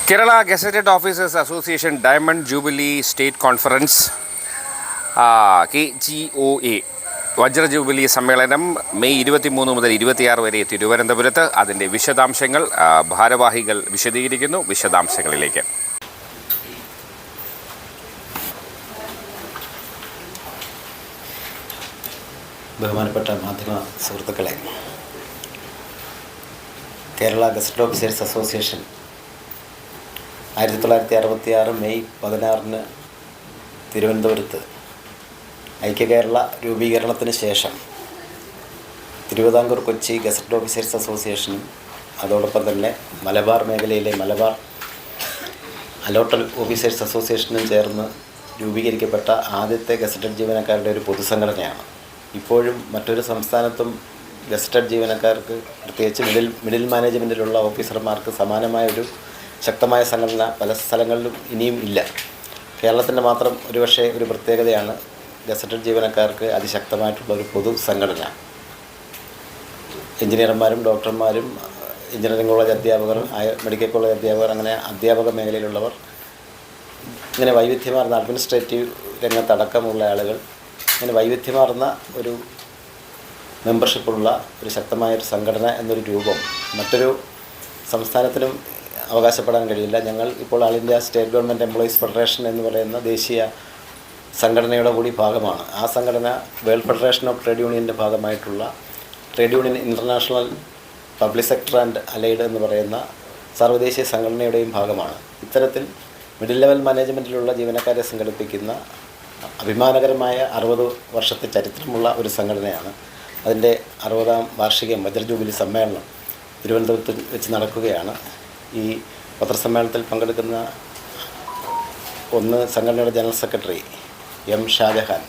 Kerala gazetted officers association diamond jubilee state conference KGOA വജ്ര jubilee സമ്മേളനം May 23 മുതൽ 26 വരെ തിരുവനന്തപുരത്ത്. അതിൻ്റെ വിശദാംശങ്ങൾ ഭാരവാഹികൾ വിശദീകരിക്കുന്നു. വിശദാംശങ്ങളിലേക്ക്. ബഹുമാനപ്പെട്ട മാധ്യമ സുഹൃത്തുക്കളെ, Kerala gazetted officers association 1966 May 16 തിരുവനന്തപുരത്ത് ഐക്യകേരള രൂപീകരണത്തിന് ശേഷം തിരുവിതാംകൂർ കൊച്ചി ഗസറ്റഡ് ഓഫീസേഴ്സ് അസോസിയേഷനും അതോടൊപ്പം തന്നെ മലബാർ മേഖലയിലെ മലബാർ അലോട്ടൽ ഓഫീസേഴ്സ് അസോസിയേഷനും ചേർന്ന് രൂപീകരിക്കപ്പെട്ട ആദ്യത്തെ ഗസറ്റഡ് ജീവനക്കാരുടെ ഒരു പൊതുസംഘടനയാണ്. ഇപ്പോഴും മറ്റൊരു സംസ്ഥാനത്തും ഗസറ്റഡ് ജീവനക്കാർക്ക്, പ്രത്യേകിച്ച് മിഡിൽ മാനേജ്മെൻറ്റിലുള്ള ഓഫീസർമാർക്ക് സമാനമായൊരു ശക്തമായ സംഘടന പല സ്ഥലങ്ങളിലും ഇനിയും ഇല്ല. കേരളത്തിൻ്റെ മാത്രം ഒരു പ്രത്യേകതയാണ് ഗസറ്റഡ് ജീവനക്കാർക്ക് അതിശക്തമായിട്ടുള്ള ഒരു പൊതു സംഘടന. എഞ്ചിനീയർമാരും ഡോക്ടർമാരും എഞ്ചിനീയറിംഗ് കോളേജ് അധ്യാപകർ, മെഡിക്കൽ കോളേജ് അധ്യാപകർ, അങ്ങനെ അധ്യാപക മേഖലയിലുള്ളവർ, ഇങ്ങനെ വൈവിധ്യമാർന്ന അഡ്മിനിസ്ട്രേറ്റീവ് രംഗത്തടക്കമുള്ള ആളുകൾ, ഇങ്ങനെ വൈവിധ്യമാർന്ന ഒരു മെമ്പർഷിപ്പുള്ള ഒരു ശക്തമായൊരു സംഘടന എന്നൊരു രൂപം മറ്റൊരു സംസ്ഥാനത്തിനും അവകാശപ്പെടാൻ കഴിയില്ല. ഞങ്ങൾ ഇപ്പോൾ all India state government employees federation എന്ന് പറയുന്ന ദേശീയ സംഘടനയുടെ കൂടി ഭാഗമാണ്. ആ സംഘടന വേൾഡ് ഫെഡറേഷൻ ഓഫ് ട്രേഡ് യൂണിയൻ്റെ ഭാഗമായിട്ടുള്ള trade union international public sector and allied എന്ന് പറയുന്ന സർവ്വദേശീയ സംഘടനയുടെയും ഭാഗമാണ്. ഇത്തരത്തിൽ മിഡിൽ ലെവൽ മാനേജ്മെൻറ്റിലുള്ള ജീവനക്കാരെ സംഘടിപ്പിക്കുന്ന അഭിമാനകരമായ 60 വർഷത്തെ ചരിത്രമുള്ള ഒരു സംഘടനയാണ്. അതിൻ്റെ 60ാം വാർഷികം വജ്ര ജൂബിലി സമ്മേളനം തിരുവനന്തപുരത്ത് വെച്ച് നടക്കുകയാണ്. ഈ പത്രസമ്മേളനത്തിൽ പങ്കെടുക്കുന്ന സംഘടനയുടെ ജനറൽ സെക്രട്ടറി M. ഷാജഹാൻ.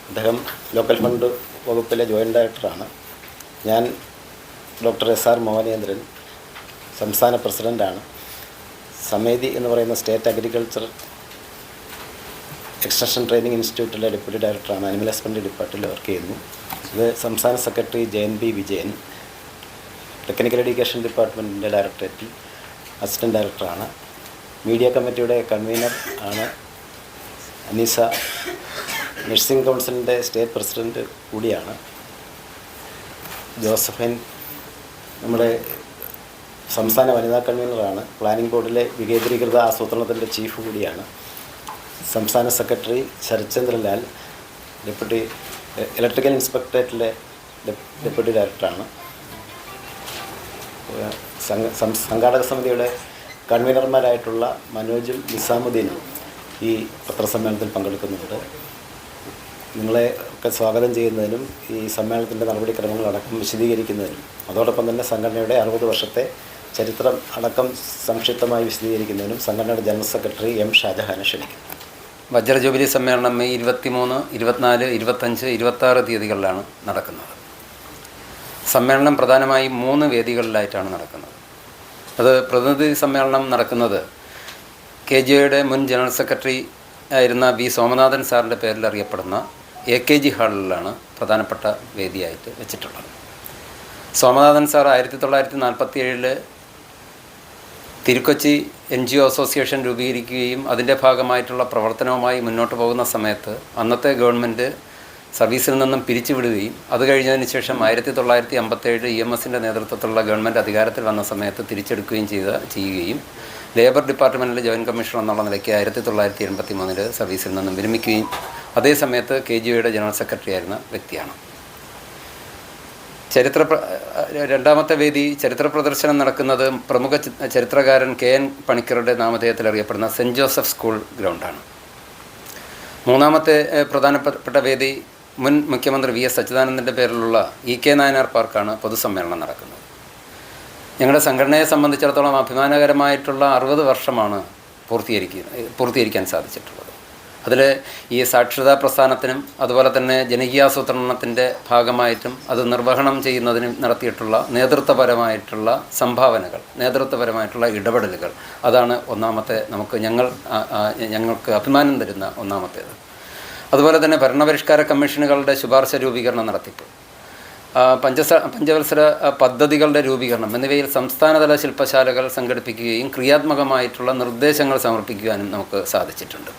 അദ്ദേഹം ലോക്കൽ ഫണ്ട് വകുപ്പിലെ ജോയിൻറ്റ് ഡയറക്ടറാണ്. ഞാൻ ഡോക്ടർ SR മോഹനേന്ദ്രൻ, സംസ്ഥാന പ്രസിഡൻ്റാണ്. സമേതി എന്ന് പറയുന്ന സ്റ്റേറ്റ് അഗ്രികൾച്ചർ എക്സ്റ്റൻഷൻ ട്രെയിനിങ് ഇൻസ്റ്റിറ്റ്യൂട്ടിലെ ഡെപ്യൂട്ടി ഡയറക്ടറാണ്. അനിമൽ ഹസ്ബൻഡറി ഡിപ്പാർട്ട്മെൻറ്റിൽ വർക്ക് ചെയ്യുന്നു. ഇത് സംസ്ഥാന secretary Jayan B. Vijayan, technical education ഡിപ്പാർട്ട്മെൻറ്റിൻ്റെ ഡയറക്ടറേറ്റിൽ അസിസ്റ്റൻറ്റ് ഡയറക്ടറാണ്. മീഡിയ കമ്മിറ്റിയുടെ കൺവീനർ ആണ് അനീസ. നഴ്സിംഗ് കൗൺസിലിൻ്റെ സ്റ്റേറ്റ് പ്രസിഡൻറ്റ് കൂടിയാണ്. ജോസഫൈൻ നമ്മുടെ സംസ്ഥാന വനിതാ കൺവീനറാണ്. പ്ലാനിംഗ് ബോർഡിലെ വികേന്ദ്രീകൃത ആസൂത്രണത്തിൻ്റെ ചീഫ് കൂടിയാണ്. സംസ്ഥാന secretary Sarathchandralal, deputy electrical ഇൻസ്പെക്ടറേറ്റിലെ deputy ഡയറക്ടറാണ്. സംഘാടക സമിതിയുടെ കൺവീനർമാരായിട്ടുള്ള മനോജും നിസാമുദ്ദീനും ഈ പത്രസമ്മേളനത്തിൽ പങ്കെടുക്കുന്നുണ്ട്. നിങ്ങളെ ഒക്കെ സ്വാഗതം ചെയ്യുന്നതിനും ഈ സമ്മേളനത്തിൻ്റെ നടപടിക്രമങ്ങൾ അടക്കം വിശദീകരിക്കുന്നതിനും അതോടൊപ്പം തന്നെ സംഘടനയുടെ 60 വർഷത്തെ ചരിത്രം അടക്കം സംക്ഷിപ്തമായി വിശദീകരിക്കുന്നതിനും സംഘടനയുടെ ജനറൽ സെക്രട്ടറി M. ഷാജഹാനെ ക്ഷണിക്കുന്നു. വജ്ര ജൂബിലി സമ്മേളനം മെയ് 23, 24, 25, 26 തീയതികളിലാണ് നടക്കുന്നത്. സമ്മേളനം പ്രധാനമായും 3 വേദികളിലായിട്ടാണ് നടക്കുന്നത്. അത് പ്രതിനിധി സമ്മേളനം നടക്കുന്നത് KGOയുടെ മുൻ ജനറൽ സെക്രട്ടറി ആയിരുന്ന V. സോമനാഥൻ സാറിൻ്റെ പേരിൽ അറിയപ്പെടുന്ന AKG ഹാളിലാണ് പ്രധാനപ്പെട്ട വേദിയായിട്ട് വെച്ചിട്ടുള്ളത്. Somanathan sir 1947 Thiru-Kochi NGO association രൂപീകരിക്കുകയും അതിൻ്റെ ഭാഗമായിട്ടുള്ള പ്രവർത്തനവുമായി മുന്നോട്ട് പോകുന്ന സമയത്ത് അന്നത്തെ ഗവൺമെൻറ് സർവീസിൽ നിന്നും പിരിച്ചുവിടുകയും അത് കഴിഞ്ഞതിന് ശേഷം 1957 EMSൻ്റെ നേതൃത്വത്തിലുള്ള ഗവൺമെൻറ് അധികാരത്തിൽ വന്ന സമയത്ത് തിരിച്ചെടുക്കുകയും ചെയ്യുകയും ലേബർ ഡിപ്പാർട്ട്മെൻറ്റിലെ ജോയിൻറ്റ് കമ്മീഷണർ എന്നുള്ള നിലയ്ക്ക് 1983 സർവീസിൽ നിന്നും വിരമിക്കുകയും അതേ സമയത്ത് KGOയുടെ ജനറൽ സെക്രട്ടറി ആയിരുന്ന വ്യക്തിയാണ്. രണ്ടാമത്തെ വേദി ചരിത്ര പ്രദർശനം നടക്കുന്നത് പ്രമുഖ ചരിത്രകാരൻ KN പണിക്കരുടെ നാമധേയത്തിൽ അറിയപ്പെടുന്ന സെൻറ്റ് ജോസഫ് സ്കൂൾ ഗ്രൗണ്ടാണ്. മൂന്നാമത്തെ പ്രധാനപ്പെട്ട വേദി മുൻ മുഖ്യമന്ത്രി VS അച്യുതാനന്ദൻ്റെ പേരിലുള്ള EK നായനാർ പാർക്കാണ് പൊതുസമ്മേളനം നടക്കുന്നത്. ഞങ്ങളുടെ സംഘടനയെ സംബന്ധിച്ചിടത്തോളം അഭിമാനകരമായിട്ടുള്ള 60 വർഷമാണ് പൂർത്തീകരിക്കാൻ സാധിച്ചിട്ടുള്ളത്. അതിൽ ഈ സാക്ഷരതാ പ്രസ്ഥാനത്തിനും അതുപോലെ തന്നെ ജനകീയാസൂത്രണത്തിൻ്റെ ഭാഗമായിട്ടും അത് നിർവഹണം ചെയ്യുന്നതിനും നടത്തിയിട്ടുള്ള നേതൃത്വപരമായിട്ടുള്ള സംഭാവനകൾ, നേതൃത്വപരമായിട്ടുള്ള ഇടപെടലുകൾ, അതാണ് ഞങ്ങൾക്ക് അഭിമാനം തരുന്ന ഒന്നാമത്തേത്. അതുപോലെ തന്നെ ഭരണപരിഷ്കാര കമ്മീഷനുകളുടെ ശുപാർശ രൂപീകരണം നടത്തിപ്പ്, പഞ്ചവത്സര പദ്ധതികളുടെ രൂപീകരണം എന്നിവയിൽ സംസ്ഥാനതല ശില്പശാലകൾ സംഘടിപ്പിക്കുകയും ക്രിയാത്മകമായിട്ടുള്ള നിർദ്ദേശങ്ങൾ സമർപ്പിക്കുവാനും നമുക്ക് സാധിച്ചിട്ടുണ്ട്.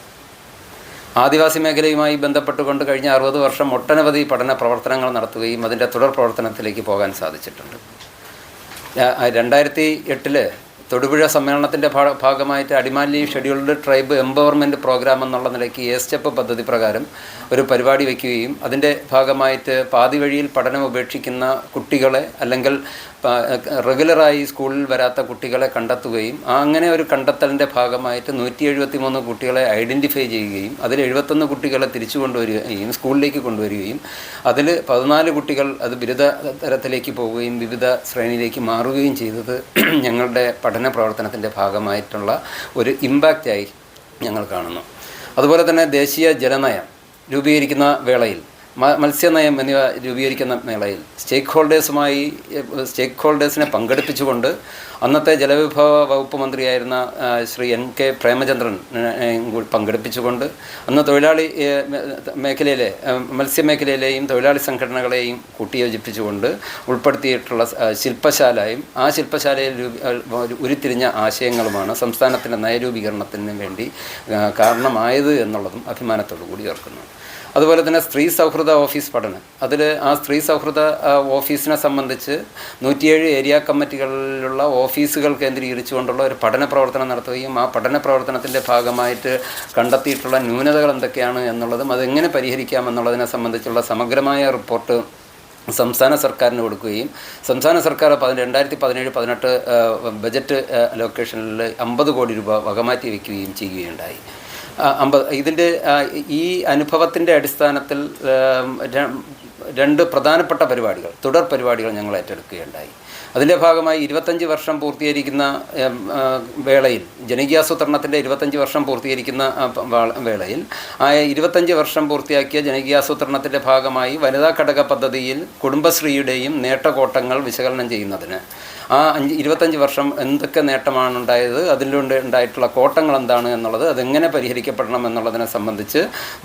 ആദിവാസി മേഖലയുമായി ബന്ധപ്പെട്ടുകൊണ്ട് കഴിഞ്ഞ 60 വർഷം ഒട്ടനവധി പഠന പ്രവർത്തനങ്ങൾ നടത്തുകയും അതിൻ്റെ തുടർ പ്രവർത്തനത്തിലേക്ക് പോകാൻ സാധിച്ചിട്ടുണ്ട്. 2008 തൊടുപുഴ സമ്മേളനത്തിൻ്റെ ഭാഗമായിട്ട് Adimali scheduled tribe empowerment programme എന്നുള്ള നിലയ്ക്ക് സ്റ്റെപ്പ് പദ്ധതി പ്രകാരം ഒരു പരിപാടി വയ്ക്കുകയും അതിൻ്റെ ഭാഗമായിട്ട് പാതി വഴിയിൽ പഠനം ഉപേക്ഷിക്കുന്ന കുട്ടികളെ അല്ലെങ്കിൽ റെഗുലറായി സ്കൂളിൽ വരാത്ത കുട്ടികളെ കണ്ടെത്തുകയും അങ്ങനെ ഒരു കണ്ടെത്തലിൻ്റെ ഭാഗമായിട്ട് 173 കുട്ടികളെ ഐഡൻറ്റിഫൈ ചെയ്യുകയും അതിൽ 71 കുട്ടികളെ തിരിച്ചു കൊണ്ടുവരികയും സ്കൂളിലേക്ക് കൊണ്ടുവരികയും അതിൽ 14 കുട്ടികൾ അത് ബിരുദ തലത്തിലേക്ക് പോവുകയും വിവിധ ശ്രേണിയിലേക്ക് മാറുകയും ചെയ്തത് ഞങ്ങളുടെ പഠന പ്രവർത്തനത്തിൻ്റെ ഭാഗമായിട്ടുള്ള ഒരു ഇമ്പാക്റ്റായി ഞങ്ങൾ കാണുന്നു. അതുപോലെ തന്നെ ദേശീയ ജലനയം രൂപീകരിക്കുന്ന വേളയിൽ മത്സ്യനയം എന്നിവ രൂപീകരിക്കുന്ന മേളയിൽ സ്റ്റേക്ക് ഹോൾഡേഴ്സിനെ പങ്കെടുപ്പിച്ചുകൊണ്ട് അന്നത്തെ ജലവിഭവ വകുപ്പ് മന്ത്രിയായിരുന്ന ശ്രീ NK പ്രേമചന്ദ്രൻ പങ്കെടുപ്പിച്ചുകൊണ്ട് അന്ന് തൊഴിലാളി മേഖലയിലെ മത്സ്യമേഖലയിലെയും തൊഴിലാളി സംഘടനകളെയും കൂട്ടിയോജിപ്പിച്ചുകൊണ്ട് ഉൾപ്പെടുത്തിയിട്ടുള്ള ശില്പശാലയും ആ ശില്പശാലയിൽ ഉരുത്തിരിഞ്ഞ ആശയങ്ങളുമാണ് സംസ്ഥാനത്തിൻ്റെ നയരൂപീകരണത്തിന് വേണ്ടി കാരണമായത് എന്നുള്ളതും അഭിമാനത്തോടു കൂടി ഓർക്കുന്നു. അതുപോലെ തന്നെ സ്ത്രീ സൗഹൃദ ഓഫീസ് പഠനം, അതിൽ ആ സ്ത്രീ സൗഹൃദ ഓഫീസിനെ സംബന്ധിച്ച് 107 ഏരിയ കമ്മിറ്റികളിലുള്ള ഓഫീസുകൾ കേന്ദ്രീകരിച്ചുകൊണ്ടുള്ള ഒരു പഠന പ്രവർത്തനം നടത്തുകയും ആ പഠന പ്രവർത്തനത്തിൻ്റെ ഭാഗമായിട്ട് കണ്ടെത്തിയിട്ടുള്ള ന്യൂനതകൾ എന്തൊക്കെയാണ് എന്നുള്ളതും അതെങ്ങനെ പരിഹരിക്കാമെന്നുള്ളതിനെ സംബന്ധിച്ചുള്ള സമഗ്രമായ റിപ്പോർട്ട് സംസ്ഥാന സർക്കാരിന് കൊടുക്കുകയും സംസ്ഥാന സർക്കാർ 2017-18 ബജറ്റ് അലോക്കേഷനിൽ 50 കോടി രൂപ വകമാറ്റി വയ്ക്കുകയും ചെയ്യുകയുണ്ടായി. ഇതിൻ്റെ ഈ അനുഭവത്തിൻ്റെ അടിസ്ഥാനത്തിൽ 2 പ്രധാനപ്പെട്ട പരിപാടികൾ, തുടർ പരിപാടികൾ ഞങ്ങൾ ഏറ്റെടുക്കുകയുണ്ടായി. അതിൻ്റെ ഭാഗമായി 25 വർഷം പൂർത്തീകരിക്കുന്ന വേളയിൽ, ജനകീയാസൂത്രണത്തിൻ്റെ 25 വർഷം പൂർത്തീകരിക്കുന്ന വേളയിൽ 25 വർഷം പൂർത്തിയാക്കിയ ജനകീയാസൂത്രണത്തിൻ്റെ ഭാഗമായി വനിതാ ഘടക പദ്ധതിയിൽ കുടുംബശ്രീയുടെയും നേട്ടകോട്ടങ്ങൾ വിശകലനം ചെയ്യുന്നതിന് ആ 25 വർഷം എന്തൊക്കെ നേട്ടമാണ് ഉണ്ടായത്, അതിലൂടെ ഉണ്ടായിട്ടുള്ള കോട്ടങ്ങൾ എന്താണ് എന്നുള്ളത്, അതെങ്ങനെ പരിഹരിക്കപ്പെടണം എന്നുള്ളതിനെ സംബന്ധിച്ച്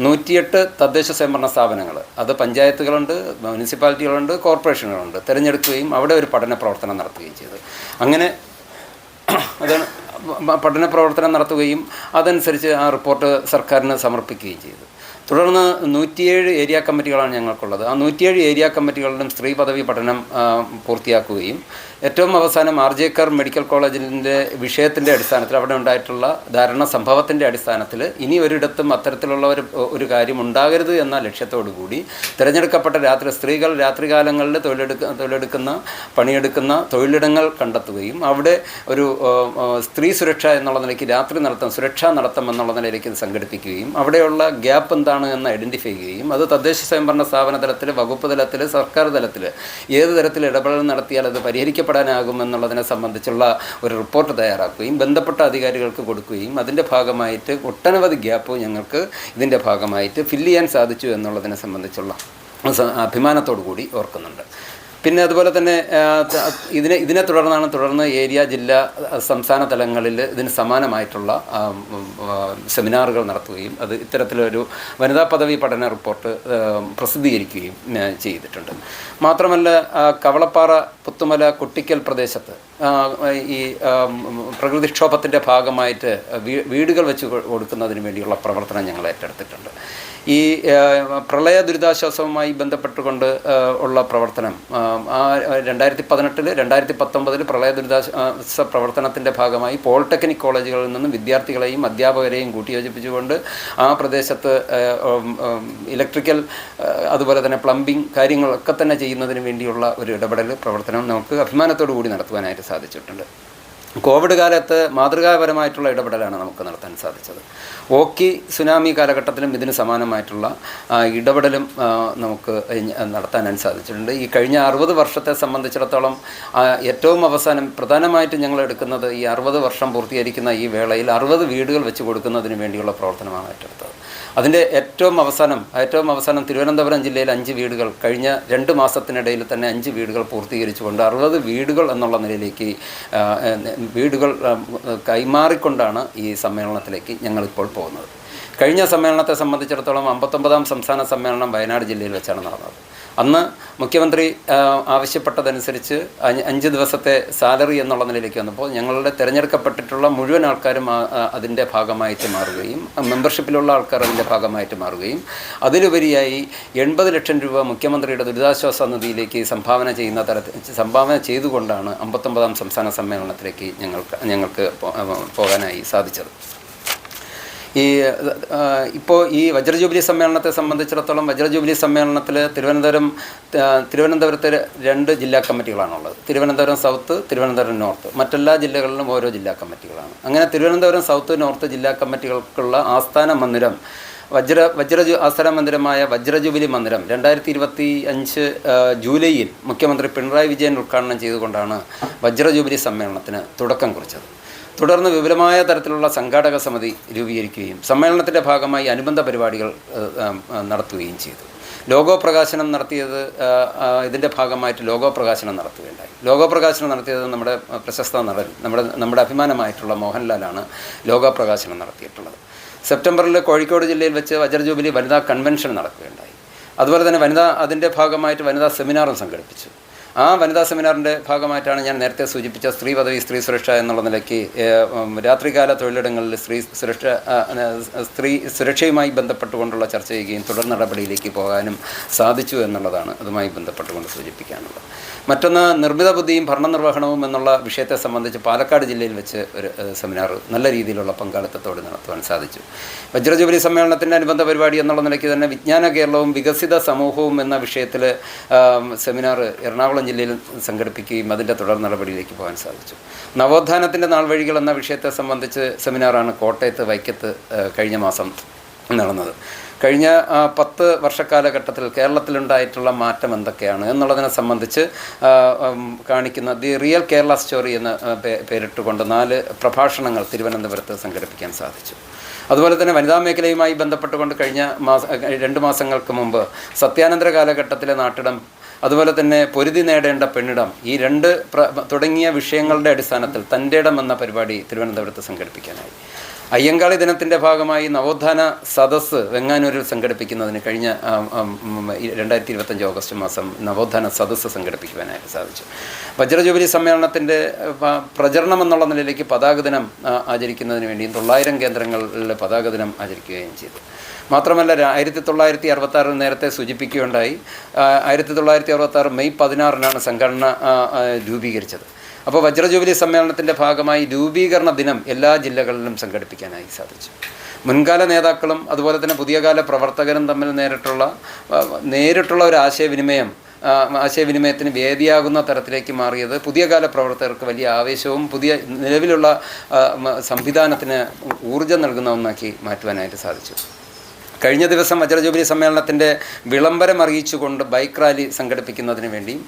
108 തദ്ദേശ സ്വയംഭരണ സ്ഥാപനങ്ങൾ, അത് പഞ്ചായത്തുകളുണ്ട്, മുനിസിപ്പാലിറ്റികളുണ്ട്, കോർപ്പറേഷനുകളുണ്ട്, തിരഞ്ഞെടുക്കുകയും അവിടെ ഒരു പഠന പ്രവർത്തനം നടത്തുകയും ചെയ്തു. അങ്ങനെ അതാണ് പഠന പ്രവർത്തനം നടത്തുകയും അതനുസരിച്ച് ആ റിപ്പോർട്ട് സർക്കാരിന് സമർപ്പിക്കുകയും ചെയ്തു. തുടർന്ന് 107 ഏരിയ കമ്മിറ്റികളാണ് ഞങ്ങൾക്കുള്ളത്. ആ 107 ഏരിയ കമ്മിറ്റികളിലും സ്ത്രീ പദവി പഠനം പൂർത്തിയാക്കുകയും ഏറ്റവും അവസാനം RJ കർ മെഡിക്കൽ കോളേജിൻ്റെ വിഷയത്തിൻ്റെ അടിസ്ഥാനത്തിൽ അവിടെ ഉണ്ടായിട്ടുള്ള ധാരണ സംഭവത്തിൻ്റെ അടിസ്ഥാനത്തിൽ ഇനി ഒരിടത്തും അത്തരത്തിലുള്ള ഒരു കാര്യം ഉണ്ടാകരുത് എന്ന ലക്ഷ്യത്തോടു കൂടി തിരഞ്ഞെടുക്കപ്പെട്ട സ്ത്രീകൾ രാത്രികാലങ്ങളിൽ പണിയെടുക്കുന്ന തൊഴിലിടങ്ങൾ കണ്ടെത്തുകയും അവിടെ ഒരു സ്ത്രീ സുരക്ഷ എന്നുള്ള നിലയ്ക്ക് സുരക്ഷാ നടത്തം എന്നുള്ള നിലയിലേക്ക് സംഘടിപ്പിക്കുകയും അവിടെയുള്ള ഗ്യാപ്പ് എന്താണ് എന്ന് ഐഡൻറ്റിഫൈ ചെയ്യുകയും അത് തദ്ദേശ സ്വയംഭരണ സ്ഥാപന തലത്തിൽ, വകുപ്പ് തലത്തിൽ, സർക്കാർ തലത്തിൽ ഏത് തരത്തിൽ ഇടപെടൽ നടത്തിയാൽ അത് പരിഹരിക്കപ്പെടാനാകുമെന്നുള്ളതിനെ സംബന്ധിച്ചുള്ള ഒരു റിപ്പോർട്ട് തയ്യാറാക്കുകയും ബന്ധപ്പെട്ട അധികാരികൾക്ക് കൊടുക്കുകയും അതിൻ്റെ ഭാഗമായിട്ട് ഒട്ടനവധി ഗ്യാപ്പ് ഞങ്ങൾക്ക് ഇതിൻ്റെ ഭാഗമായിട്ട് ഫില്ല് ചെയ്യാൻ സാധിച്ചു എന്നുള്ളതിനെ സംബന്ധിച്ചുള്ള അഭിമാനത്തോടു കൂടി ഓർക്കുന്നുണ്ട്. പിന്നെ അതുപോലെ തന്നെ ഇതിനെ തുടർന്ന് ഏരിയ, ജില്ലാ, സംസ്ഥാന തലങ്ങളിൽ ഇതിന് സമാനമായിട്ടുള്ള സെമിനാറുകൾ നടത്തുകയും അത് ഇത്തരത്തിലൊരു വനിതാ പദവി പഠന റിപ്പോർട്ട് പ്രസിദ്ധീകരിക്കുകയും ചെയ്തിട്ടുണ്ട്. മാത്രമല്ല കവളപ്പാറ, പുത്തുമല, കുട്ടിക്കൽ പ്രദേശത്ത് ഈ പ്രകൃതിക്ഷോഭത്തിൻ്റെ ഭാഗമായിട്ട് വീടുകൾ വെച്ച് കൊടുക്കുന്നതിന് വേണ്ടിയുള്ള പ്രവർത്തനം ഞങ്ങൾ ഏറ്റെടുത്തിട്ടുണ്ട്. ഈ പ്രളയ ദുരിതാശ്വാസവുമായി ബന്ധപ്പെട്ടുകൊണ്ട് ഉള്ള പ്രവർത്തനം 2018-2019 പ്രളയ ദുരിതാശ്വാസ പ്രവർത്തനത്തിൻ്റെ ഭാഗമായി പോളിടെക്നിക് കോളേജുകളിൽ നിന്നും വിദ്യാർത്ഥികളെയും അധ്യാപകരെയും കൂട്ടിയോജിപ്പിച്ചുകൊണ്ട് ആ പ്രദേശത്ത് ഇലക്ട്രിക്കൽ അതുപോലെ തന്നെ പ്ലംബിംഗ് കാര്യങ്ങളൊക്കെ തന്നെ ചെയ്യുന്നതിന് വേണ്ടിയുള്ള ഒരു ഇടപെടൽ പ്രവർത്തനം നമുക്ക് അഭിമാനത്തോടു കൂടി നടത്തുവാനായിട്ട് സാധിച്ചിട്ടുണ്ട്. കോവിഡ് കാലത്ത് മാതൃകാപരമായിട്ടുള്ള ഇടപെടലാണ് നമുക്ക് നടത്താൻ സാധിച്ചത്. ഓക്കി സുനാമി കാലഘട്ടത്തിലും ഇതിന് സമാനമായിട്ടുള്ള ഇടപെടലും നമുക്ക് നടത്താൻ സാധിച്ചിട്ടുണ്ട്. ഈ കഴിഞ്ഞ 60 വർഷത്തെ സംബന്ധിച്ചിടത്തോളം ഏറ്റവും അവസാനം പ്രധാനമായിട്ടും ഞങ്ങൾ എടുക്കുന്നത് ഈ 60 വർഷം പൂർത്തീകരിക്കുന്ന ഈ വേളയിൽ 60 വീടുകൾ വെച്ച് കൊടുക്കുന്നതിന് വേണ്ടിയുള്ള പ്രവർത്തനമാണ് ഏറ്റെടുത്തത്. അതിൻ്റെ ഏറ്റവും അവസാനം തിരുവനന്തപുരം ജില്ലയിൽ 5 വീടുകൾ കഴിഞ്ഞ 2 മാസത്തിനിടയിൽ തന്നെ 5 വീടുകൾ പൂർത്തീകരിച്ചുകൊണ്ട് 60 വീടുകൾ എന്നുള്ള നിലയിലേക്ക് വീടുകൾ കൈമാറിക്കൊണ്ടാണ് ഈ സമ്മേളനത്തിലേക്ക് ഞങ്ങളിപ്പോൾ പോകുന്നത്. കഴിഞ്ഞ സമ്മേളനത്തെ സംബന്ധിച്ചിടത്തോളം 59ാം സംസ്ഥാന സമ്മേളനം വയനാട് ജില്ലയിൽ വെച്ചാണ് നടന്നത്. അന്ന് മുഖ്യമന്ത്രി ആവശ്യപ്പെട്ടതനുസരിച്ച് 5 ദിവസത്തെ സാലറി എന്നുള്ള നിലയിലേക്ക് വന്നപ്പോൾ ഞങ്ങളുടെ തിരഞ്ഞെടുക്കപ്പെട്ടിട്ടുള്ള മുഴുവൻ ആൾക്കാരും അതിൻ്റെ ഭാഗമായിട്ട് മാറുകയും മെമ്പർഷിപ്പിലുള്ള ആൾക്കാർ അതിൻ്റെ ഭാഗമായിട്ട് മാറുകയും അതിലുപരിയായി 80 ലക്ഷം രൂപ മുഖ്യമന്ത്രിയുടെ ദുരിതാശ്വാസ നിധിയിലേക്ക് സംഭാവന ചെയ്തുകൊണ്ടാണ് 59ാം സംസ്ഥാന സമ്മേളനത്തിലേക്ക് ഞങ്ങൾക്ക് പോകാനായി സാധിച്ചത്. ഇപ്പോൾ ഈ വജ്രജൂബിലി സമ്മേളനത്തെ സംബന്ധിച്ചിടത്തോളം വജ്രജൂബിലി സമ്മേളനത്തിൽ തിരുവനന്തപുരത്ത് 2 ജില്ലാ കമ്മിറ്റികളാണുള്ളത്. Thiruvananthapuram south, Thiruvananthapuram north. മറ്റെല്ലാ ജില്ലകളിലും ഓരോ ജില്ലാ കമ്മിറ്റികളാണ്. അങ്ങനെ തിരുവനന്തപുരം സൗത്ത്, നോർത്ത് ജില്ലാ കമ്മിറ്റികൾക്കുള്ള ആസ്ഥാന മന്ദിരം ആസ്ഥാന മന്ദിരമായ വജ്രജൂബിലി മന്ദിരം 2025 ജൂലൈയിൽ മുഖ്യമന്ത്രി പിണറായി വിജയൻ ഉദ്ഘാടനം ചെയ്തുകൊണ്ടാണ് വജ്രജൂബിലി സമ്മേളനത്തിന് തുടക്കം കുറിച്ചത്. തുടർന്ന് വിപുലമായ തരത്തിലുള്ള സംഘാടക സമിതി രൂപീകരിക്കുകയും സമ്മേളനത്തിൻ്റെ ഭാഗമായി അനുബന്ധ പരിപാടികൾ നടത്തുകയും ചെയ്തു. ലോഗോ പ്രകാശനം നടത്തിയത് ഇതിൻ്റെ ഭാഗമായിട്ട് ലോഗോ പ്രകാശനം നടത്തുകയുണ്ടായി. ലോഗോ പ്രകാശനം നടത്തിയത് നമ്മുടെ പ്രശസ്ത നടൻ നമ്മുടെ അഭിമാനമായിട്ടുള്ള മോഹൻലാലാണ് ലോഗോ പ്രകാശനം നടത്തിയിട്ടുള്ളത്. സെപ്റ്റംബറിൽ കോഴിക്കോട് ജില്ലയിൽ വെച്ച് വജ്രജൂബിലി വനിതാ കൺവെൻഷൻ നടക്കുകയുണ്ടായി. അതുപോലെ തന്നെ അതിൻ്റെ ഭാഗമായിട്ട് വനിതാ സെമിനാറും സംഘടിപ്പിച്ചു. ആ വനിതാ സെമിനാറിൻ്റെ ഭാഗമായിട്ടാണ് ഞാൻ നേരത്തെ സൂചിപ്പിച്ച സ്ത്രീ പദവി സ്ത്രീ സുരക്ഷ എന്നുള്ള നിലയ്ക്ക് രാത്രികാല തൊഴിലിടങ്ങളിൽ സ്ത്രീ സുരക്ഷയുമായി ബന്ധപ്പെട്ടുകൊണ്ടുള്ള ചർച്ച ചെയ്യുകയും തുടർ നടപടിയിലേക്ക് പോകാനും സാധിച്ചു എന്നുള്ളതാണ് അതുമായി ബന്ധപ്പെട്ടുകൊണ്ട് സൂചിപ്പിക്കാനുള്ളത്. മറ്റൊന്ന് നിർമ്മിത ബുദ്ധിയും ഭരണനിർവഹണവും എന്നുള്ള വിഷയത്തെ സംബന്ധിച്ച് പാലക്കാട് ജില്ലയിൽ വെച്ച് ഒരു സെമിനാർ നല്ല രീതിയിലുള്ള പങ്കാളിത്തത്തോടെ നടത്തുവാൻ സാധിച്ചു. വജ്രജൂബിലി സമ്മേളനത്തിൻ്റെ അനുബന്ധ പരിപാടി എന്നുള്ള നിലയ്ക്ക് തന്നെ വിജ്ഞാന കേരളവും വികസിത സമൂഹവും എന്ന വിഷയത്തിൽ സെമിനാർ എറണാകുളം ജില്ലയിൽ സംഘടിപ്പിക്കുകയും അതിൻ്റെ തുടർ നടപടിയിലേക്ക് പോകാൻ സാധിച്ചു. നവോത്ഥാനത്തിൻ്റെ നാൾവഴികൾ എന്ന വിഷയത്തെ സംബന്ധിച്ച് സെമിനാറാണ് കോട്ടയത്ത് വൈക്കത്ത് കഴിഞ്ഞ മാസം നടന്നത്. കഴിഞ്ഞ 10 വർഷക്കാലഘട്ടത്തിൽ കേരളത്തിലുണ്ടായിട്ടുള്ള മാറ്റം എന്തൊക്കെയാണ് എന്നുള്ളതിനെ സംബന്ധിച്ച് കാണിക്കുന്ന ദി റിയൽ കേരള സ്റ്റോറി എന്ന പേരിട്ടുകൊണ്ട് 4 പ്രഭാഷണങ്ങൾ തിരുവനന്തപുരത്ത് സംഘടിപ്പിക്കാൻ സാധിച്ചു. അതുപോലെ തന്നെ വനിതാ മേഖലയുമായി ബന്ധപ്പെട്ടുകൊണ്ട് കഴിഞ്ഞ 2 മാസങ്ങൾക്ക് മുമ്പ് സത്യാനന്തര കാലഘട്ടത്തിലെ നാട്ടിടം, അതുപോലെ തന്നെ പൊരുതി നേടേണ്ട പെണ്ണിടം, ഈ 2 തുടങ്ങിയ വിഷയങ്ങളുടെ അടിസ്ഥാനത്തിൽ തൻ്റെ ഇടം എന്ന പരിപാടി തിരുവനന്തപുരത്ത് സംഘടിപ്പിക്കാനായി. അയ്യങ്കാളി ദിനത്തിൻ്റെ ഭാഗമായി നവോത്ഥാന സദസ്സ് വെങ്ങാനൂരിൽ സംഘടിപ്പിക്കുന്നതിന് കഴിഞ്ഞ 2025 ഓഗസ്റ്റ് മാസം നവോത്ഥാന സദസ്സ് സംഘടിപ്പിക്കുവാനായിട്ട് സാധിച്ചു. വജ്രജൂബിലി സമ്മേളനത്തിൻ്റെ പ്രചരണം എന്നുള്ള നിലയിലേക്ക് പതാക ദിനം ആചരിക്കുന്നതിന് വേണ്ടിയും 900 കേന്ദ്രങ്ങളിൽ പതാക ദിനം ആചരിക്കുകയും ചെയ്തു. മാത്രമല്ല 1966 നേരത്തെ സൂചിപ്പിക്കുകയുണ്ടായി. 1966 മെയ് 16 സംഘടന രൂപീകരിച്ചത്. അപ്പോൾ വജ്രജൂബിലി സമ്മേളനത്തിൻ്റെ ഭാഗമായി രൂപീകരണ ദിനം എല്ലാ ജില്ലകളിലും സംഘടിപ്പിക്കാനായി സാധിച്ചു. മുൻകാല നേതാക്കളും അതുപോലെ തന്നെ പുതിയ കാല പ്രവർത്തകരും തമ്മിൽ നേരിട്ടുള്ള ഒരു ആശയവിനിമയത്തിന് വേദിയാകുന്ന തരത്തിലേക്ക് മാറിയത് പുതിയ കാല പ്രവർത്തകർക്ക് വലിയ ആവേശവും പുതിയ നിലവിലുള്ള സംവിധാനത്തിന് ഊർജ്ജം നൽകുന്ന ഒന്നാക്കി മാറ്റുവാനായിട്ട് സാധിച്ചു. കഴിഞ്ഞ ദിവസം വജ്രജൂബിലി സമ്മേളനത്തിൻ്റെ വിളംബരം അറിയിച്ചുകൊണ്ട് ബൈക്ക് റാലി സംഘടിപ്പിക്കുന്നതിന് വേണ്ടിയും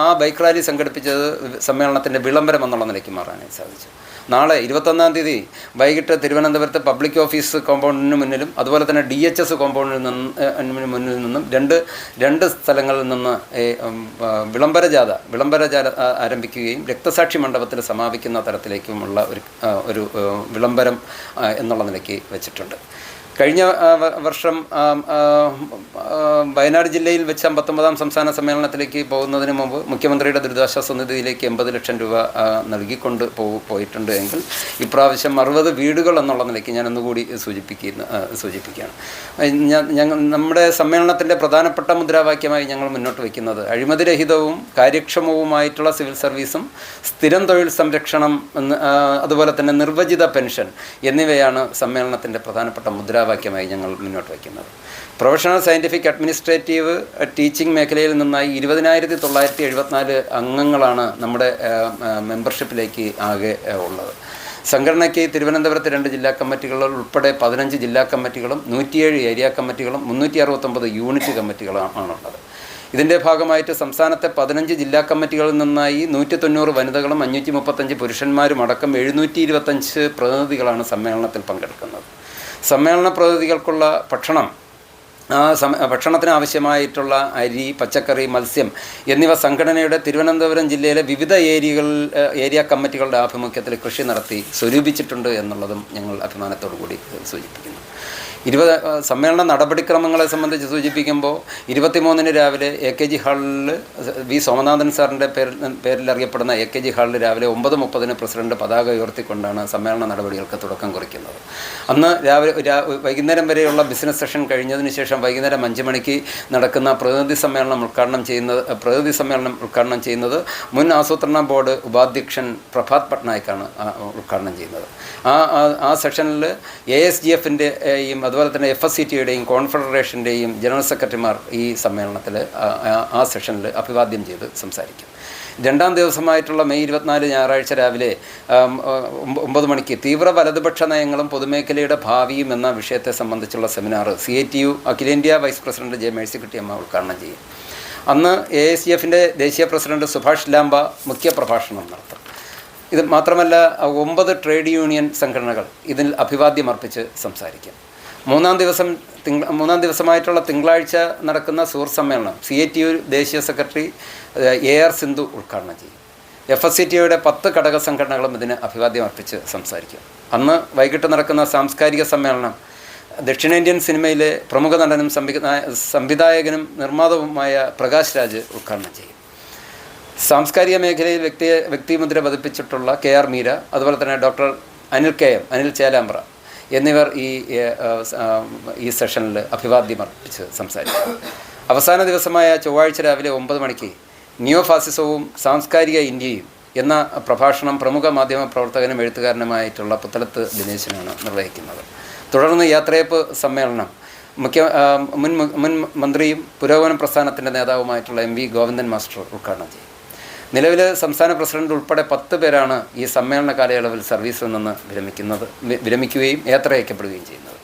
ആ ബൈക്ക് റാലി സംഘടിപ്പിച്ചത് സമ്മേളനത്തിൻ്റെ വിളംബരം എന്നുള്ള നിലയ്ക്ക് മാറാനായി സാധിച്ചു. നാളെ 21-ാം തീയതി വൈകിട്ട് തിരുവനന്തപുരത്ത് പബ്ലിക് ഓഫീസ് കോമ്പൗണ്ടിന് മുന്നിലും അതുപോലെ തന്നെ DHS കോമ്പൗണ്ടിന് മുന്നിൽ നിന്നും രണ്ട് സ്ഥലങ്ങളിൽ നിന്ന് വിളംബര ജാഥ ആരംഭിക്കുകയും രക്തസാക്ഷി മണ്ഡപത്തിൽ സമാപിക്കുന്ന തരത്തിലേക്കുമുള്ള ഒരു വിളംബരം എന്നുള്ള നിലയ്ക്ക് വെച്ചിട്ടുണ്ട്. കഴിഞ്ഞ വർഷം വയനാട് ജില്ലയിൽ വെച്ച് 59-ാം സംസ്ഥാന സമ്മേളനത്തിലേക്ക് പോകുന്നതിന് മുമ്പ് മുഖ്യമന്ത്രിയുടെ ദുരിതാശ്വാസ നിധിയിലേക്ക് 80 ലക്ഷം രൂപ നൽകിക്കൊണ്ട് പോയിട്ടുണ്ട് എങ്കിൽ ഇപ്രാവശ്യം 60 വീടുകൾ എന്നുള്ള നിലയ്ക്ക് ഞാനൊന്നുകൂടി സൂചിപ്പിക്കുകയാണ്. നമ്മുടെ സമ്മേളനത്തിൻ്റെ പ്രധാനപ്പെട്ട മുദ്രാവാക്യമായി ഞങ്ങൾ മുന്നോട്ട് വയ്ക്കുന്നത് അഴിമതിരഹിതവും കാര്യക്ഷമവുമായിട്ടുള്ള സിവിൽ സർവീസും സ്ഥിരം തൊഴിൽ സംരക്ഷണം അതുപോലെ തന്നെ നിർവചിത പെൻഷൻ എന്നിവയാണ് സമ്മേളനത്തിൻ്റെ പ്രധാനപ്പെട്ട മുദ്രാവാക്യമായി ഞങ്ങൾ മുന്നോട്ട് വയ്ക്കുന്നത്. പ്രൊഫഷണൽ സയൻറ്റിഫിക് അഡ്മിനിസ്ട്രേറ്റീവ് ടീച്ചിങ് മേഖലയിൽ നിന്നായി 20,974 അംഗങ്ങളാണ് നമ്മുടെ മെമ്പർഷിപ്പിലേക്ക് ആകെ ഉള്ളത്. സംഘടനയ്ക്ക് തിരുവനന്തപുരത്ത് 2 ജില്ലാ കമ്മിറ്റികൾ ഉൾപ്പെടെ 15 ജില്ലാ കമ്മിറ്റികളും 107 ഏരിയ കമ്മിറ്റികളും 369 യൂണിറ്റ് കമ്മിറ്റികളുമാണുള്ളത്. ഇതിൻ്റെ ഭാഗമായിട്ട് സംസ്ഥാനത്തെ 15 ജില്ലാ കമ്മിറ്റികളിൽ നിന്നായി 190 വനിതകളും 535 പുരുഷന്മാരും അടക്കം 725 പ്രതിനിധികളാണ് സമ്മേളനത്തിൽ പങ്കെടുക്കുന്നത്. സമ്മേളന പ്രതിനിധികൾക്കുള്ള ഭക്ഷണത്തിന് ആവശ്യമായിട്ടുള്ള അരി, പച്ചക്കറി, മത്സ്യം എന്നിവ സംഘടനയുടെ തിരുവനന്തപുരം ജില്ലയിലെ വിവിധ ഏരിയ കമ്മിറ്റികളുടെ ആഭിമുഖ്യത്തിൽ കൃഷി നടത്തി സ്വരൂപിച്ചിട്ടുണ്ട് എന്നുള്ളതും ഞങ്ങൾ അഭിമാനത്തോടു കൂടി സൂചിപ്പിക്കുന്നു. സമ്മേളന നടപടിക്രമങ്ങളെ സംബന്ധിച്ച് സൂചിപ്പിക്കുമ്പോൾ 23-ന് രാവിലെ AKG ഹാളിൽ വി സോമനാഥൻ സാറിൻ്റെ പേരിൽ അറിയപ്പെടുന്ന AKG ഹാളിൽ രാവിലെ 9:30-ന് പ്രസിഡന്റ് പതാക ഉയർത്തിക്കൊണ്ടാണ് സമ്മേളന നടപടികൾക്ക് തുടക്കം കുറിക്കുന്നത്. അന്ന് വൈകുന്നേരം വരെയുള്ള ബിസിനസ് സെഷൻ കഴിഞ്ഞതിന് ശേഷം വൈകുന്നേരം 5 മണിക്ക് നടക്കുന്ന പ്രതിനിധി സമ്മേളനം ഉദ്ഘാടനം ചെയ്യുന്നത് മുൻ ആസൂത്രണ ബോർഡ് ഉപാധ്യക്ഷൻ പ്രഭാത് പട്നായിക്കാണ് ഉദ്ഘാടനം ചെയ്യുന്നത്. ആ സെഷനിൽ ASGF-ൻ്റെയും അതുപോലെ തന്നെ FSCT-യുടെയും കോൺഫെഡറേഷൻ്റെയും ജനറൽ സെക്രട്ടറിമാർ ഈ സമ്മേളനത്തിൽ ആ സെഷനിൽ അഭിവാദ്യം ചെയ്ത് സംസാരിക്കും. രണ്ടാം ദിവസമായിട്ടുള്ള മെയ് 24 ഞായറാഴ്ച രാവിലെ 9 മണിക്ക് തീവ്ര വലതുപക്ഷ നയങ്ങളും പൊതുമേഖലയുടെ ഭാവിയും എന്ന വിഷയത്തെ സംബന്ധിച്ചുള്ള സെമിനാർ CITU അഖിലേന്ത്യാ വൈസ് പ്രസിഡന്റ് J. മേഴ്സിക്കുട്ടിയമ്മ ഉദ്ഘാടനം ചെയ്യും. അന്ന് ASGF-ൻ്റെ ദേശീയ പ്രസിഡന്റ് സുഭാഷ് ലാംബ മുഖ്യപ്രഭാഷണം നടത്തും. ഇത് മാത്രമല്ല 9 ട്രേഡ് യൂണിയൻ സംഘടനകൾ ഇതിൽ അഭിവാദ്യമർപ്പിച്ച് സംസാരിക്കും. മൂന്നാം ദിവസമായിട്ടുള്ള തിങ്കളാഴ്ച നടക്കുന്ന സുഹൃത്ത് സമ്മേളനം CITU ദേശീയ സെക്രട്ടറി AR സിന്ധു ഉദ്ഘാടനം ചെയ്യും. FSCT-യുടെ 10 ഘടക സംഘടനകളും ഇതിന് അഭിവാദ്യമർപ്പിച്ച് സംസാരിക്കും. അന്ന് വൈകിട്ട് നടക്കുന്ന സാംസ്കാരിക സമ്മേളനം ദക്ഷിണേന്ത്യൻ സിനിമയിലെ പ്രമുഖ നടനും സംവിധായകനും നിർമ്മാതാവുമായ പ്രകാശ് രാജ് ഉദ്ഘാടനം ചെയ്യും. സാംസ്കാരിക മേഖലയിൽ വ്യക്തിമുദ്ര പതിപ്പിച്ചിട്ടുള്ള KR മീര, അതുപോലെ തന്നെ ഡോക്ടർ അനിൽ ചേലാമ്പ്ര എന്നിവർ ഈ സെഷനിൽ അഭിവാദ്യമർപ്പിച്ച് സംസാരിക്കും. അവസാന ദിവസമായ ചൊവ്വാഴ്ച രാവിലെ 9 മണിക്ക് നിയോ ഫാസിസവും സാംസ്കാരിക ഇന്ത്യയും എന്ന പ്രഭാഷണം പ്രമുഖ മാധ്യമ പ്രവർത്തകനും എഴുത്തുകാരനുമായിട്ടുള്ള പുത്തലത്ത് ദിനേശനാണ് നിർവഹിക്കുന്നത്. തുടർന്ന് യാത്രയപ്പ് സമ്മേളനം മുൻ മന്ത്രിയും പുരോഗമന പ്രസ്ഥാനത്തിൻ്റെ നേതാവുമായിട്ടുള്ള MV ഗോവിന്ദൻ മാസ്റ്റർ ഉദ്ഘാടനം ചെയ്യും. നിലവിൽ സംസ്ഥാന പ്രസിഡന്റ് ഉൾപ്പെടെ 10 പേരാണ് ഈ സമ്മേളന കാലയളവിൽ സർവീസിൽ നിന്ന് വിരമിക്കുകയും യാത്ര അയക്കപ്പെടുകയും ചെയ്യുന്നത്.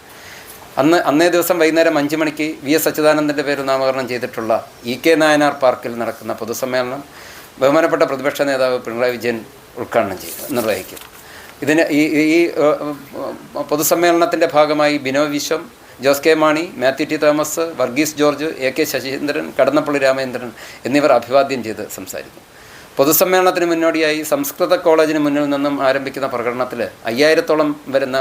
അന്നേ ദിവസം വൈകുന്നേരം 5 മണിക്ക് VS അച്യുതാനന്ദൻ്റെ പേര് നാമകരണം ചെയ്തിട്ടുള്ള EK നായനാർ പാർക്കിൽ നടക്കുന്ന പൊതുസമ്മേളനം ബഹുമാനപ്പെട്ട പ്രതിപക്ഷ നേതാവ് പിണറായി വിജയൻ ഉദ്ഘാടനം നിർവഹിക്കും. ഈ പൊതുസമ്മേളനത്തിൻ്റെ ഭാഗമായി Bino Viswam, Jose K Mani, Mathew T Thomas, Varghese George, AK Saseendran, Kadannappally Ramachandran എന്നിവർ അഭിവാദ്യം ചെയ്ത് സംസാരിക്കും. പൊതുസമ്മേളനത്തിന് മുന്നോടിയായി സംസ്കൃത കോളേജിന് മുന്നിൽ നിന്നും ആരംഭിക്കുന്ന പ്രകടനത്തിൽ 5000-ഓളം വരുന്ന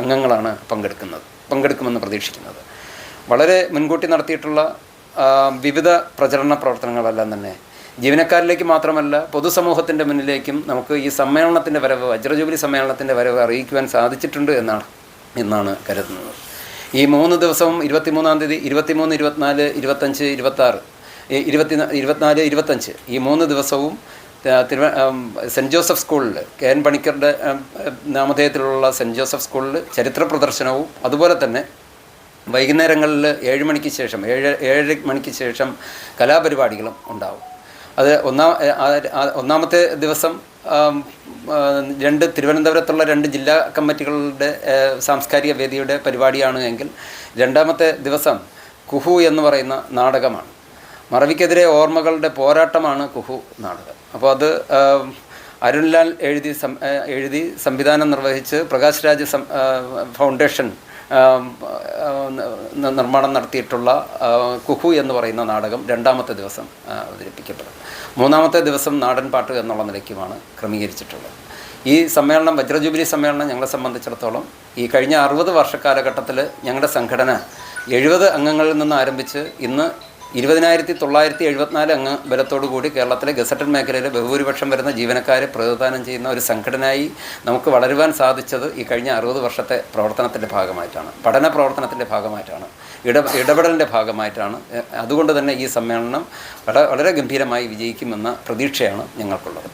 അംഗങ്ങളാണ് പങ്കെടുക്കുമെന്ന് പ്രതീക്ഷിക്കുന്നത്. വളരെ മുൻകൂട്ടി നടത്തിയിട്ടുള്ള വിവിധ പ്രചരണ പ്രവർത്തനങ്ങളെല്ലാം തന്നെ ജീവനക്കാരിലേക്ക് മാത്രമല്ല പൊതുസമൂഹത്തിൻ്റെ മുന്നിലേക്കും നമുക്ക് ഈ സമ്മേളനത്തിൻ്റെ വരവ്, വജ്രജൂബിലി സമ്മേളനത്തിൻ്റെ വരവ് അറിയിക്കുവാൻ സാധിച്ചിട്ടുണ്ട് എന്നാണ് കരുതുന്നത്. ഈ 3 ദിവസവും 23-ാം തീയതി, 23, 24, 25, 26, 24, 25 ഈ 3 ദിവസവും സെൻറ്റ് ജോസഫ് സ്കൂളിൽ KN പണിക്കരുടെ നാമധേയത്തിലുള്ള സെൻറ്റ് ജോസഫ് സ്കൂളിൽ ചരിത്ര പ്രദർശനവും അതുപോലെ തന്നെ വൈകുന്നേരങ്ങളിൽ 7 മണിക്ക് ശേഷം 7 മണിക്ക് ശേഷം കലാപരിപാടികളും ഉണ്ടാവും. അത് ഒന്നാമത്തെ ദിവസം തിരുവനന്തപുരത്തുള്ള 2 ജില്ലാ കമ്മിറ്റികളുടെ സാംസ്കാരിക വേദിയുടെ പരിപാടിയാണ് എങ്കിൽ രണ്ടാമത്തെ ദിവസം കുഹു എന്ന് പറയുന്ന നാടകമാണ്. മറവിക്കെതിരെ ഓർമ്മകളുടെ പോരാട്ടമാണ് കുഹു നാടകം. അപ്പോൾ അത് അരുൺലാൽ എഴുതി സംവിധാനം നിർവഹിച്ച് പ്രകാശ് രാജ് ഫൗണ്ടേഷൻ നിർമ്മാണം നടത്തിയിട്ടുള്ള കുഹു എന്ന് പറയുന്ന നാടകം രണ്ടാമത്തെ ദിവസം അവതരിപ്പിക്കപ്പെടും. മൂന്നാമത്തെ ദിവസം നാടൻ പാട്ട് എന്നുള്ള നിലയ്ക്കുമാണ് ക്രമീകരിച്ചിട്ടുള്ളത്. ഈ സമ്മേളനം, വജ്രജൂബിലി സമ്മേളനം ഞങ്ങളെ സംബന്ധിച്ചിടത്തോളം ഈ കഴിഞ്ഞ 60 വർഷക്കാലഘട്ടത്തിൽ ഞങ്ങളുടെ സംഘടന 70 അംഗങ്ങളിൽ നിന്ന് ആരംഭിച്ച് ഇന്ന് 20,974 അംഗ ബലത്തോടുകൂടി കേരളത്തിലെ ഗസറ്റഡ് മേഖലയിലെ ബഹുഭൂരിപക്ഷം വരുന്ന ജീവനക്കാരെ പ്രതിദാനം ചെയ്യുന്ന ഒരു സംഘടനയായി നമുക്ക് വളരുവാൻ സാധിച്ചത് ഈ കഴിഞ്ഞ 60 വർഷത്തെ പ്രവർത്തനത്തിൻ്റെ ഭാഗമായിട്ടാണ്, പഠന പ്രവർത്തനത്തിൻ്റെ ഭാഗമായിട്ടാണ്, ഇടപെടലിൻ്റെ ഭാഗമായിട്ടാണ്. അതുകൊണ്ട് തന്നെ ഈ സമ്മേളനം വളരെ ഗംഭീരമായി വിജയിക്കുമെന്ന പ്രതീക്ഷയാണ് ഞങ്ങൾക്കുള്ളത്.